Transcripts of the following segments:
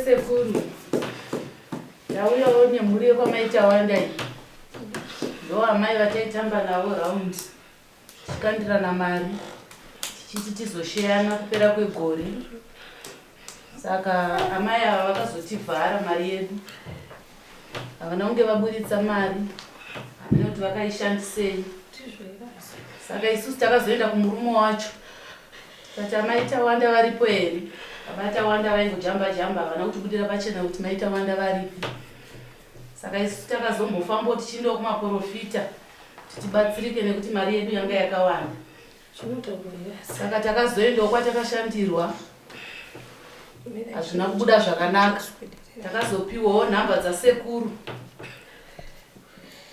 NaSekuru. Ndauya onye muri kwa Tawanda. Ndo amai vataitamba navo round. Tikandirana mari. Tichiti tizosheana kupera kwegore. Saka amai ava vakazotivhara mari yedu. Havana kunge vaburitsa mari. Hamina kuti vakaishandisei. Saka isusu takazoenda kumurume wacho. Tikati amai Tawanda varipo here. Tawanda vaingojamba jamba havana kutibudira pachena kuti mai Tawanda varipo. Saka isusu takazombofamba tichienda kumaprofita tichibatsirike nekuti mari yedu yanga yakawanda. Saka takazoendawo kwatakashandirwa. Hazvina kubuda zvakanaka. Takazopiwawo nhamba dzasekuru.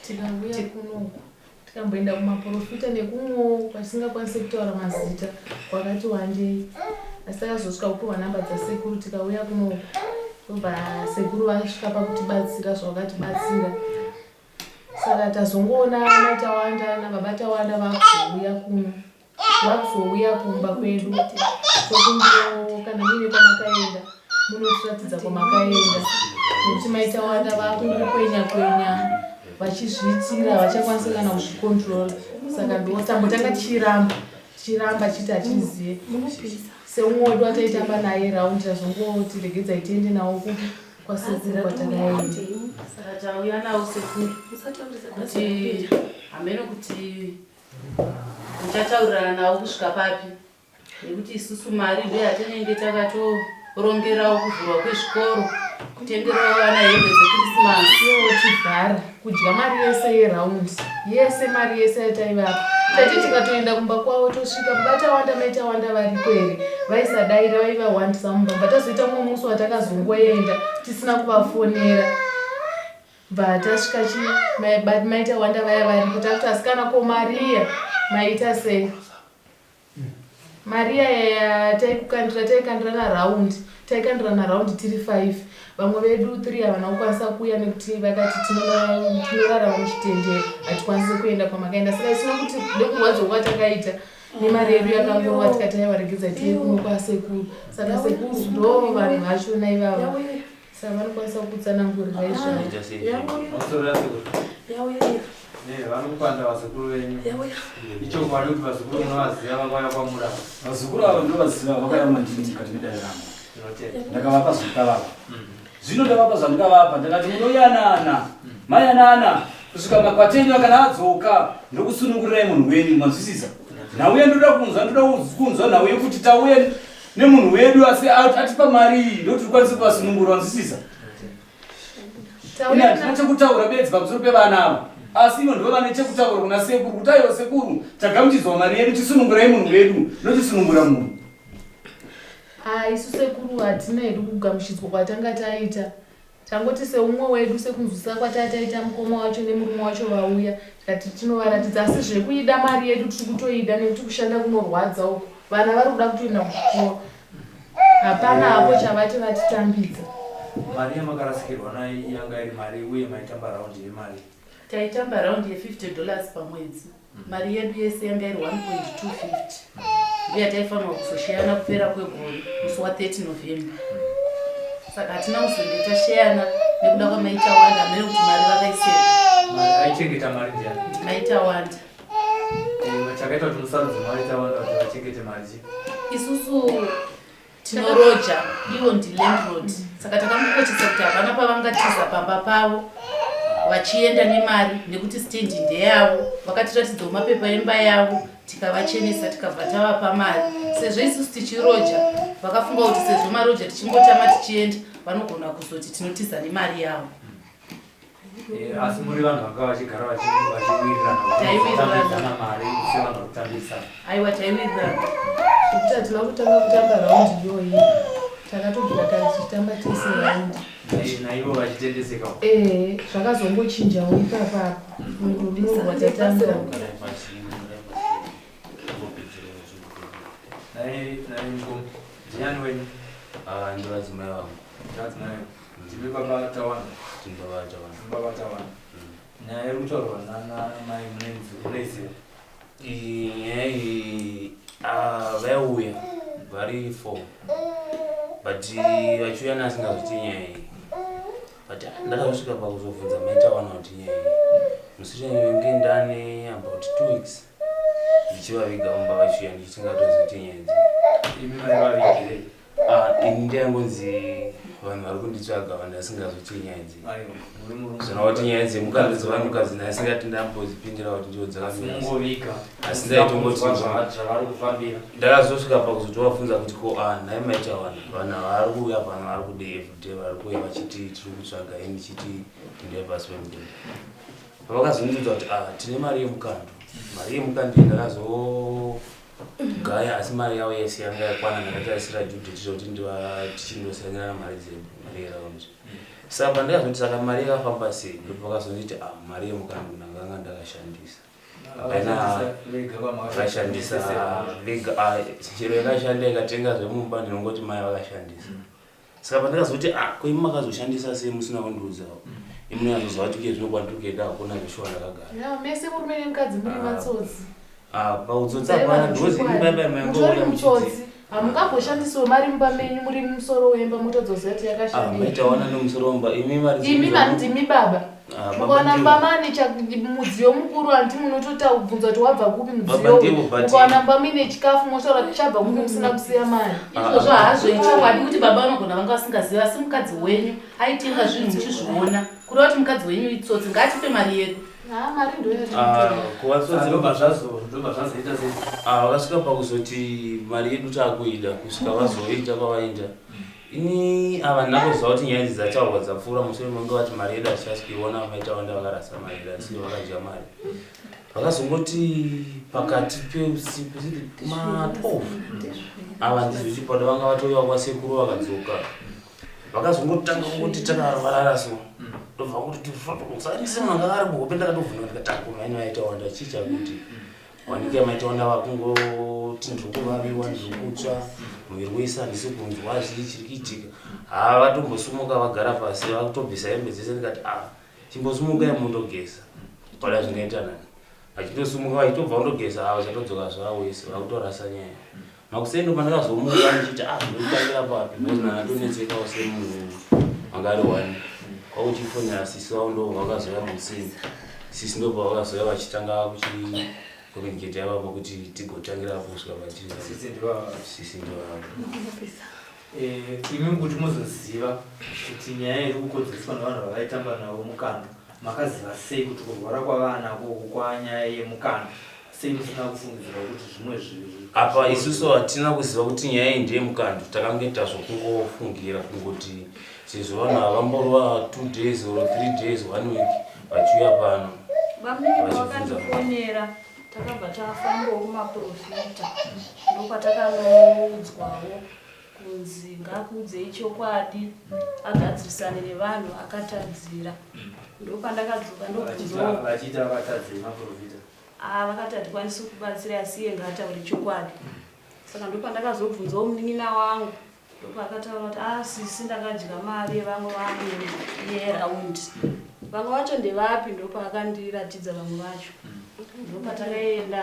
Tikauya kunoku tikamboenda kumaprofita nekumwewo kwatisingakwanisi kutaura mazita kwakati wandei. Asi takazosvika kupiwa nhamba dzasekuru tikauya kunoku. Ndobva sekuru vasvika pakutibatsira zvavakatibatsira. Saka tazongoona mai Tawanda nababa Tawanda vakuzouya kuno. Vakuzouya kumba kwedu. Tokumbo kana mine kwamakaenda. Munotiratidza kwamakaenda. Nekuti mai Tawanda vakungokwenya vachizviitira vachakwanisa kana kuzvicontrol. Saka ndotambotanga tichiramba chiti achizive. Seumwe wedu wataitamba naye round zvazongotiregedza tiende nawo kwasekuru kwatakaenda. Saka tauya nawo sekuru. Kuti hameno kuti muchataurirana nawo kusvika papi. Nekuti isusu mari ndiyo yatinenge takatorongerawo kuvhurwa kwezvikoro. Kutengerawo vana hembe dzeKrisimasi. Tivhara kudya mari yese yeround. Yese mari yese yataivapa. Tati tikatoenda kumba kwavo tosvika baba Tawanda mai Tawanda varipo here. Vaisadaira vaivawandisa mumba. Tazoita mumwe musi watakazongoenda tisina kuvafonera. Tasvika mai Tawanda vaya varipo takuti asikana ko Maria maita sei. Maria yaya taikandirana round. Taikandirana round tiri 5. Vamwe vedu 3 havana kukwanisa kuuya nekuti vakati tinorarama muchitendero hatikwanisi kuenda kwamakaenda. Saka isina kuti nekurwadza kwatakaita nemari yedu yakangova tikati yavaregedza tiye kuno kwasekuru. Saka sekuru ndo vanhu vachona ivava. Saka vanokwanisa kutsanangurira izvozvo. Vanokupanda vasekuru venyu. Icho kwadi kuti vasekuru munovaziva vakauya kwamura. Vasekuru ava ndovaziva vakauya mandini mukati medaramo. Ndakavapa zvakavapa. Zvino ndavapa zvandakavapa ndakati munoyanana. Mayanana kusvika makwateni kana adzoka ndokusunungurirai munhu wenyu mwanzwisisa. Nhauye ndoda kunzwa nhauye kuti tauye nemunhu wedu asi atipa mari ndo tikwanise kuvasunungura wanzwisisa. Ina tina chekutaura bedzi pamusoro pevana ava. Asi ino ndo vane chekutaura kuna sekuru kuti aiwa sekuru tagamuchidzwa mari yedu tisunungurai munhu wedu notisunungura munhu. Isu sekuru hatina hedu kugamuchidzwa kwatanga taita. Tangoti seumwe wedu sekunzwisa kwatataita mukoma wacho nemurume wacho vauya tikati tinovaratidza asi zvekuida mari yedu tiri kutoida nekuti kushanda kunorwadza uko vana vari kuda kutoenda kuchikoro hapana hapo chavati vatitambidza. Mari yamakarasikirwa nayo yanga iri mari uye maitamba raundi yemari? Taitamba raundi $50 pamwedzi. Mari yedu yese yanga iri 1.250 uye taifanirwa kuzosheyana kupera kwegore musi wa30 November. Saka hatina kuzonge tasheyana nekuda kwamaita wanda mene kuti mari vakaisera. Mari aichengeta mari ndiani? Maita wanda. Chakaita kuti musarudze maita wanda kuti vachengete mari chi? Isusu tinoroja, iwo ndilandlord. Saka takamukochesa kuti hapana pavangatiza pamba pavo vachienda nemari nekuti stendi ndeyavo. Vakatiratidza mapepa emba yavo tikavachenesa tikabva tavapa mari. Sezvo isusu tichiroja vakafunga kuti sezvo maroja tichingotama tichienda vanogona kuzoti tinotiza nemari yavo. Asi muri vanhu vanga vachigara vachiwirirana mari sevanhu vakutambisa? Aiwa taiwirirana. Kuti hatina kutanga kutamba raundi iyoyi takatobvira tichitamba tese raundi. Naivo vachitendeseka? Zvakazongochinjawo ipapapo runorwa tatamba. Ndiani wenyu? Ndiva dzimai vangu. Ndimi baba Tawanda? Baba Tawanda. Baba Tawanda. Nyaya iri kutaurwa namai munoiziva? Nyaya iyi vaiuya vari 4 but vachiuya nasingazviti nyaya iyi but ndakasvika pakuzobvunza mai Tawanda kuti nyaya iyi mushure menge ndane about 2 weeks ndichivaviga mumba vachiuya ndichitingatozoti nyaya idzi. Imi mai vavigirei? Ini ndiyangonzi vanhu vari kunditsvaga vanhu vasingazoti nyaya idzi. Zvinoti nyaya idzi mukadzi dzevanhukadzi ndasingati ndambozvipindira kuti ndiwo dzakamira asi ndaitongoti ndakazosvika pakuzotovabvunza kuti ko nhai mai Tawanda vanhu vari kuuya pano vari kude everyday vari kuuya vachiti tiri kutsvaga ini chiti ndeye pasi pemudhuri. Pavakazondiudza kuti tine mari yemukando. Mari yemukando ndakazogaya asi mari yavo yese yanga yakwana ndakatarisira judhiti kuti tichindosangana mari dzedu mari yeraundi. Saka pandakazoti saka mari yakafamba sei ndopakazonditi mari yemukando ndanga ndakashandisa. Vakashandisa vega chero yakashanda ikatenga zvemumba ndinongoti mai vakashandisa. Saka pandakazoti koimi makazoshandisa sei musina kundiudzawo imwe azozva kuti ke zvinokwandukaenda hakuna zveshuwa ndakagara. Mese murume nemukadzi muri matsotsi. Pautsotsi hapana ndozi imibaba mangoona muchitsotsi. Hamungamboshandisawo mari mumba menyu muri musoro wemba mutodzoziva kuti yakashandisa. Maita wana nomusoro wemba imi mari. Imi ndimi baba. Mukaona mumba mane mudziyo mukuru handi munotobvunza kuti wabva kupi mudziyo uyu. Mukaona mumba mine chikafu motaura kuti chabva kupi musina kusiya mari. Izvozvo hazvo ichokwadi kuti baba vanogona vanga vasingaziva asi mukadzi wenyu aitenga zvinhu muchizviona. Kureva kuti mukadzi wenyu itsotsi ngatipe mari yedu. Mari ndoyazvoita sei? Vakasvika pakuzoti mari yedu taakuida kusvika vazoita kwavaenda. Ini ava ndakuziva kuti nyaya idzi dzataurwa dzapfuura mushure mange vati mari yedu hatichasikuiona mai Tawanda vakarasa mari yedu asi vakadya mari. Vakazongoti pakati peusiku ma12 ava ndizvo chipada vanga vatoiwa kwasekuru vakadzoka. Vakazongotanga kuti takararara so ndobva kuti usarisi munhu anga ari muhope ndakatovhunwa ndikatakuma ino mai Tawanda chicha kuti wanike mai Tawanda vakungoti ndikuvaviwa ndikutsva muviri wese handisi kunzwa zvii chiri kuitika. Vatombosumuka vagara pasi vakutobvisa hembe dzese ndikati chimbosumukai mundogeza pada zvinoita nani. Vachitosumuka vachitobva undogeza vachatodzoka zvavo wese vakutorasa nyaya. Makusendo pandakazomuka ndichiti ndinotangira papi nokuti ndakatonetsekawo semunhu wanga ari wani. Kwakuchifonera sisi wavo ndo vakazoya musini. Sisi ndo pavakazoya vachitanga kuchikomunicate yavapo kuti tigotangira kusvika patiri. Sisi ndo imi kuti muzoziva kuti nyaya iri kukodzeswa nevanhu vakaitamba navo mukando makaziva sei kuti kurwara kwavana kwanyaya yemukando semusina kufungidzira kuti zvimwe apa isusu hatina kuziva kuti nyaya iyi ndeyemukando takange tazokungofungira kungoti sezvo vanhu havamborova 2 days or 3 days 1 week vachiuya pano vamunenge vakandifonera takabva tafambawo kumaprofita ndopatakanoudzwawo kunzi ngakuudzei chokwadi agadzirisane nevanhu akatadzira ndopandakadzoka vachiita vatadzei maprofita vakati hatikwanisi kubatsira asiye ngataure chokwadi saka ndopandakazobvunzawo munin'ina wangu ndopakataura kuti sisi ndakadya mari yevamwe vangu YeRound vamwe vacho ndevapi ndopakandiratidza vamwe vacho ndopatakaenda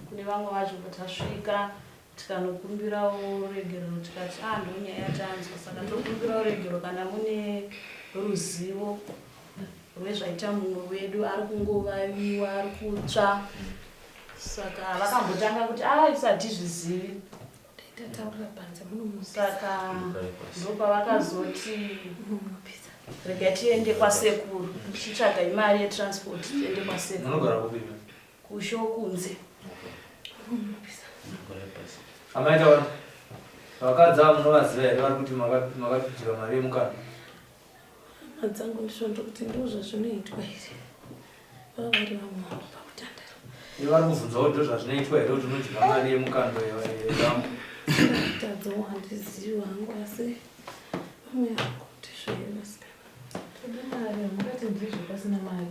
kune vamwe vacho patasvika tikanokumbirawo regero tikati ndonyaya yatanzwa saka ndokumbirawo regero kana mune ruzivo rwezvaita mumwe wedu ari kungovaviwa ari kutsva saka vakambotanga kuti isadhizvizivi saka ndopavakazoti rega tiende kwasekuru tichitsvaga imari yetransport tiende kwasekuru kusho kunze amaita vakadzi ava munovaziva here vari kuti makapidira mari yemukano madzangu ndisvondo kuti ndozvazvinoitwa here vava vari vamwe vanhu pakutandara vari kubvunzawo ndo zvazvinoitwa here kuti unodyiwa mari yemukando yerambo tadzowo handizivi hangu asi vamwe vangu kuti zvairasika toda mari mukati ndizvo pasina mari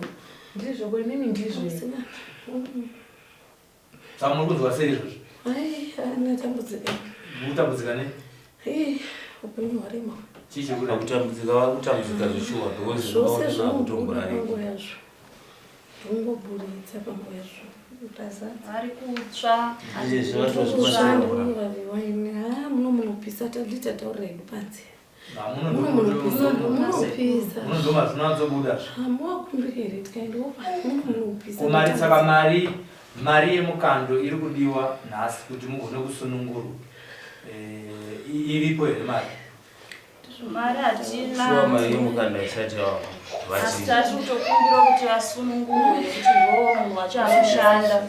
ndizvo kwenimi ndizvo saka muri kunzwa sei izvozvo ai anatambudzika mutambudzika nei upenyu hwarima chichikuda kutambudzika vakutambudzika zvishuwa because zvose zvinobuda panguva yazvo zvongoburitsa panguva yazvo ari kutsva vaviwaine muno munopisa tadita taurira hedu panze munopisa munozvinatsobuda hamuwakumbiri here tikaendawo muno munopisa kumari saka mari yemukando iri kudiwa nhasi kuti mugone kusununguru iripo here mari mari hatina mari yemukando isati asi tati kutokumbira kuti vasunungurwe nekuti ndo munhu wacho anoshanda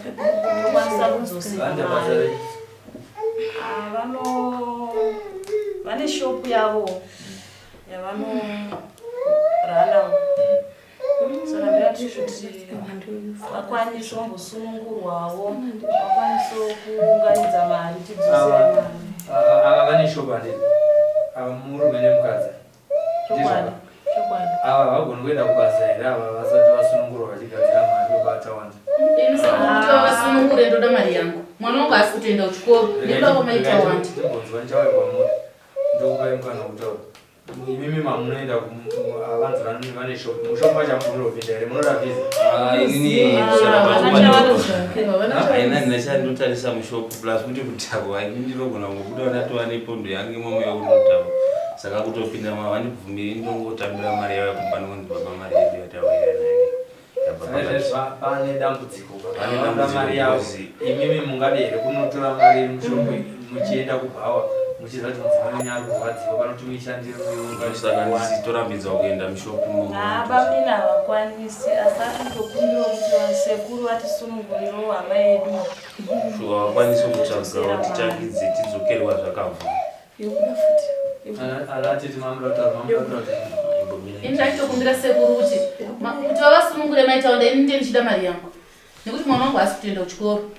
tokwanisa kudzosera mari vane shopu yavo yavanoranawo saka ndati kuti vakwanise kumbosunungurwawo vakwanise kuunganidza mari tidzosere mari ava vane shopu ande ava murume nemukadzi chokwadi ava vagoni kuenda kubasa here ava vasati vasunungurwa vachigadzira mari yobatawanda kuti vavasunungure ndoda mari yangu mwana wangu asi kutoenda kuchikoro ndoda kwamaita wanda timbonzwa ndichauya kwamuri ndokupai mukana kutaura imimi mamunoenda vanhu vane shopu mushopu vachamufunira here munoda bhizi haina ndinachandotarisa mushopu plus kuti kutako haini ndinogona ngobuda ndatova nepondo yange imomo yakunotaura saka kutopinda vandibvumiri ndongotambira mari yavo kumbanonzibaba mari yedu yatawaira pane dambudziko mari yavo imimi mungade here kunotora mari mushopu muchienda kubhawa muchiza kuti mudzimai nyari kurwadziwa kana kuti muishandire saka ndisitorambidzwa kuenda mushopu bamini havakwanisi asi ari kutokumbirawo kuti vasekuru vatisunungurirewo hama yedu vakwanise kutsvagawo tichakidze tidzokerwa zvakabva yokuda futi alatiti mamurautaura ini ndaitokumbira sekuru kuti vavasunungure maitaunda ini ndiye ndichida mari yangu nekuti mwana wangu asi kutoenda kuchikoro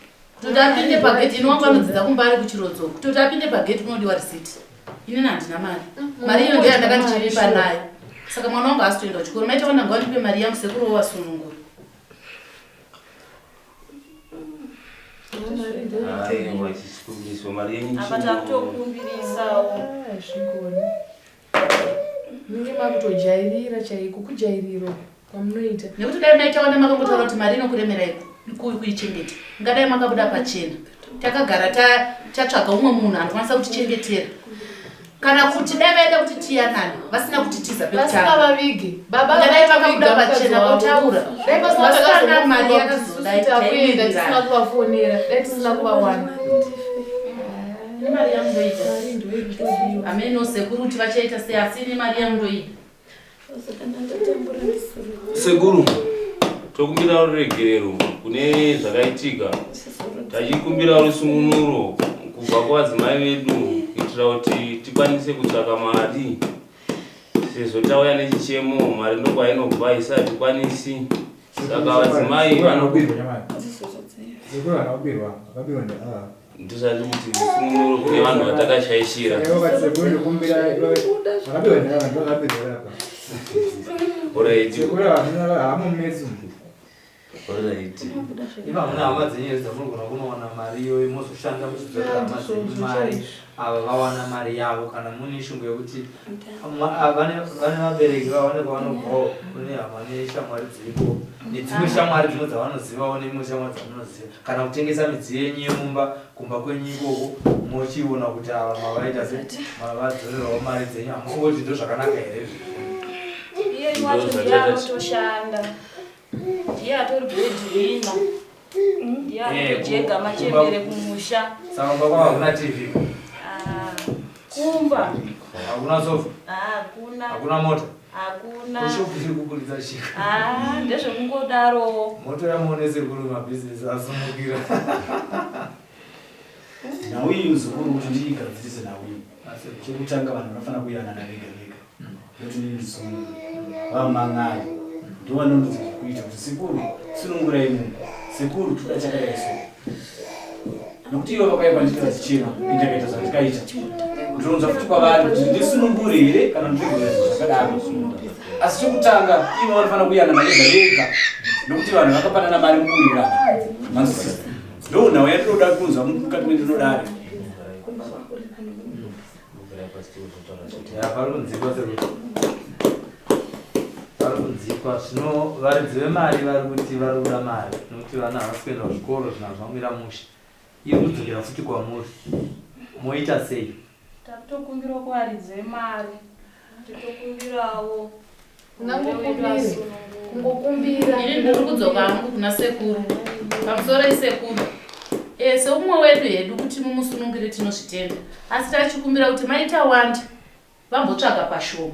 kutoti apinde pageti ini wangu anodzidza kumba ari kuchirodzo kutoti apinde pageti kunodiwa risiti inini handina mari iyo ndiyo yandakandichiripa nayo saka mwana wangu asi kutoenda kuchikoro maitaunda ngavandipe mari yangu sekuru vovasunungura apa takutokumbirisawo zvikoni munge makutojairira chaiko kujairiro kwamunoita nekuti dai maitaunda makambotaura kuti mari inokuremerai kuichengeta ngadai makabuda pachena takagara tatsvaga umwe munhu anokwanisa kutichengetera kana kuti dai vaida kuti tiyanani vasina kutitiza pekutavavige ngadai vakabuda pachena votaura vasina mari yakazodaiakuenda tisina kuvafonera dai tisina kuvawana nemari yangu ndoita ameno sekuru kuti vachaita sei asi ine mari yangu ndoita sekuru tokumbira ruregerero kune zvakaitika. Tachikumbira rusununuro kubva kuvadzimai vedu kuitira kuti tikwanise kutsvaka mari. Sezvo tauya nechichemo mari ndokwainobva isati tikwanisi. Saka vadzimai vanobirwa. Ndosati kuti sununuro kune vanhu vatakashaishira. Alright. Iva muna hama dzenyu dzamurigona kunowana mari iyoyo mozoshanda muchidzokera mari ava vawana mari yavo kana mune shungu yekuti vane vabereki vaone kwavanobvawo kune hama neshamwari dziripo nedzimwe shamwari dzimwe dzavanozivawo neimwe shamwari dzavanoziva kana kutengesa midziyo yenyu yemumba kumba kwenyu ikoko mochiona kuti ava mavaita mavadzorerawo mari dzenyu hamungoti ndo zvakanaka here iye wacho ndianotoshanda ndiye atori breadwinner ndiye anojega machembere kumusha saka kwakwa hakuna TV kumba hakuna sofa hakuna hakuna mota hakuna kushopiri kuburitsa chika ndezvekungodaro moto yamuonesekuru mabhizinesi asumukira nauyi muzukuru kuti ndiigadzirise nauyi chekutanga vanhu vanofanira kuyanana vega vega kuti ndizungu vamang'ayi ndovanonzi kuita kuti sekuru sunungurai munhu sekuru tuda chakadaiso nokuti ivo vakaipandikira zichena indakaita zvandikaita ndinounza futi kwavari kuti ndisunungure here kana ndiregerezvo zvakadaro asi chekutanga ivo vanofanira kuyanana vega vega nokuti vanhu vakapanana mari mukuwirirana manzwisisa ndo nhau yandinoda kunzwa mukati mendinodari varikunzikwa zvino varidzi vemari vari kuti vari kuda mari nokuti vana havasi kuenda kuzvikoro zvina zvamira musha iri kudzokera futi kwamuri moita sei takutokumbira kuvaridzi vemari titokumbirawo kungokumbira ini ndiri kudzoka hangu kuna sekuru pamusoro isekuru seumwe wedu hedu kuti mumusunungire tinozvitenda asi tachikumbira kuti maita wanda vambotsvaga pashoma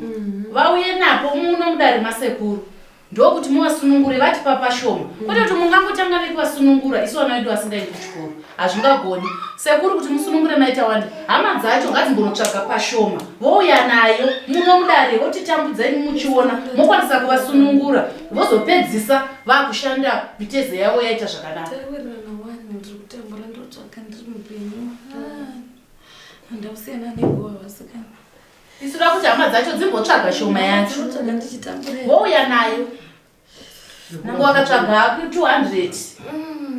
vauye napo muno mudare masekuru ndokuti muvasunungure vatipa pashoma kwete kuti mungangotanga nekuvasunungura isu vana vedu vasingaendi kuchikoro hazvingagoni sekuru kuti musunungure maita wanda hama dzacho ngadzimbonotsvaga pashoma vouya nayo muno mudare votitambudzai muchiona mokwanisa kuvasunungura vozopedzisa vakushanda mitezo yavo yaita zvakanaka isuda kuti hama dzacho dzimbotsvaga shoma yacho vouya nayo nange wakatsvaga hako 200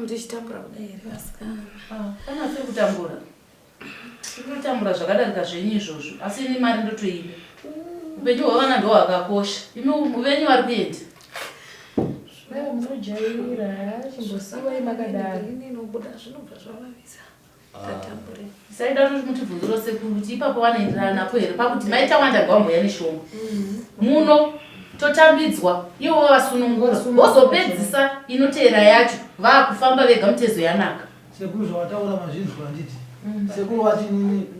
ndichitambura kudai here vasikana kana sei kutambura kutambura zvakadarika zvenyu izvozvo asi ini mari ndotoida upenyu hwavana ndo hwakakosha imi muvenyu vari kuenda Wewe munojaira chimbosiwa imakadaro inobuda zvinobva zvavavisa tatambure saida kuti mutivhunziro sekuru kuti ipapo vanoenderana napo here pakuti maita wanda ngavamboya neshoma muno totambidzwa ivo vavasunungura vozopedzisa inoteera yacho vaakufamba vega mutezo yanaka sekuru zvawataura mazvinzwa handiti sekuru vati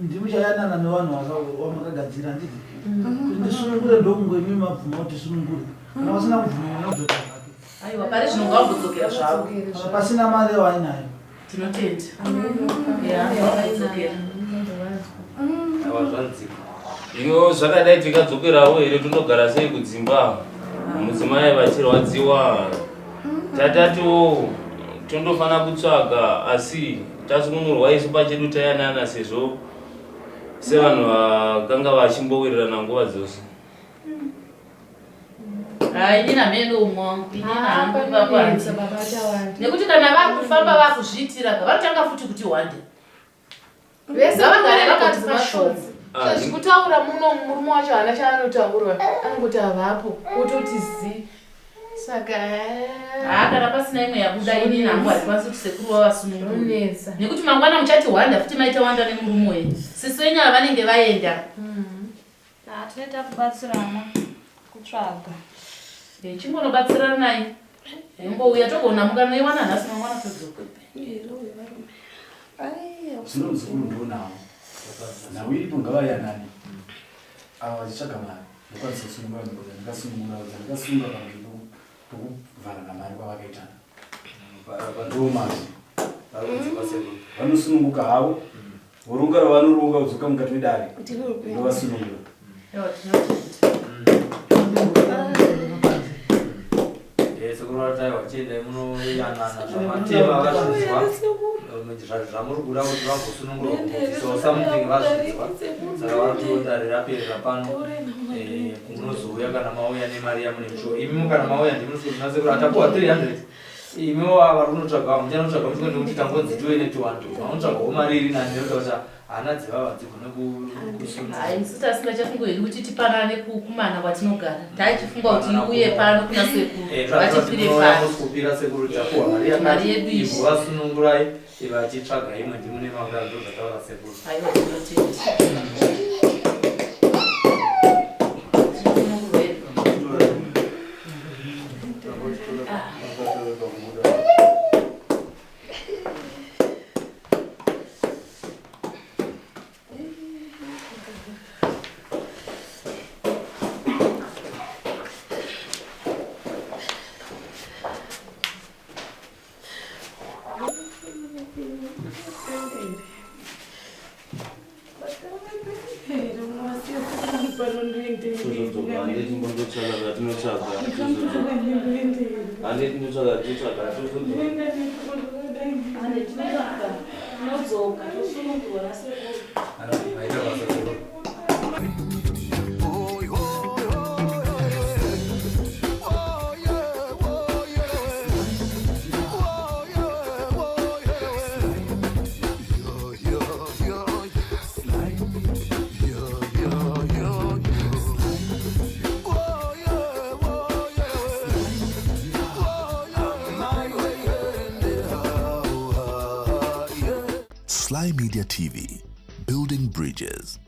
ndimuchayanana nevanhu vamakagadzira handiti kuti ndisunungure ndokungwemi mabvuma kuti sunungure kana vasina kubvuma nodzoka hake aiwa pari zvino ngavambodzokera zvavo pasina mari wainayo tinotenda vambodzokera ino zvakadai tikadzokerawo here tondogara sei kudzimba mudzimai vachirwadziwa tatatiwo tondofana kutsvaga asi tasununurwa isu pachedu tayanana sezvo sevanhu vakanga vachimbowirirana nguva dzose inina meno umwangu nekuti kana vakufamba vakuzviitira vanotanga futi kuti wande vese vagare vakati pashoma zvekutaura muno murume wacho hana chaanotaurwa anongoti havapo kutoti zi saka kana pasina imwe yabuda ini nangu harikwanisi kuti sekuru vavasunungunesa nekuti mangwana muchati wanda futi maita wanda nemurume wenyu sisi wenyu havanenge vaenda tinoita kubatsirana kutsvaga chingonobatsiranai ngouya togoona mukana iwana nhasi mangwana todzoka zvinonzikuru ndonawo nhau iripo ngavayanani ava vachitsvaga mari ndokwanisa kusunungura ndikasunungura ndikasunga panhu kuvhara namari kwavakaitana ndomazi vanosununguka havo vorunga ravanorunga udzoka mukati medare ndovasunungura sekurataiwa chiendai munoyanana zvamatema vazvidzwa zvamuri kuda kuti vagosunungura so something vazvidzwa saka vatodare raperera pano munozouya kana mauya nemari yamunemisho imi kana mauya ndimunosina sekuru atapuwa 300 imiwo vari kunotsvaga muchanotsvaga muchiko nekuti tangonzi tive ne200 vanotsvagawo mari iri nani nekuti kuti hana dzivava dzigone haisi tasingachafungo here kuti tipanane kumana kwatinogara taichifunga kuti iuye pano kuna sekuru vachipire kupira sekuru tapuwa mari yedu ivo vasunungurai vachitsvaga imwe ndimune makura ndo zvataura sekuru aiwa tinoteti Sly Media TV, building bridges.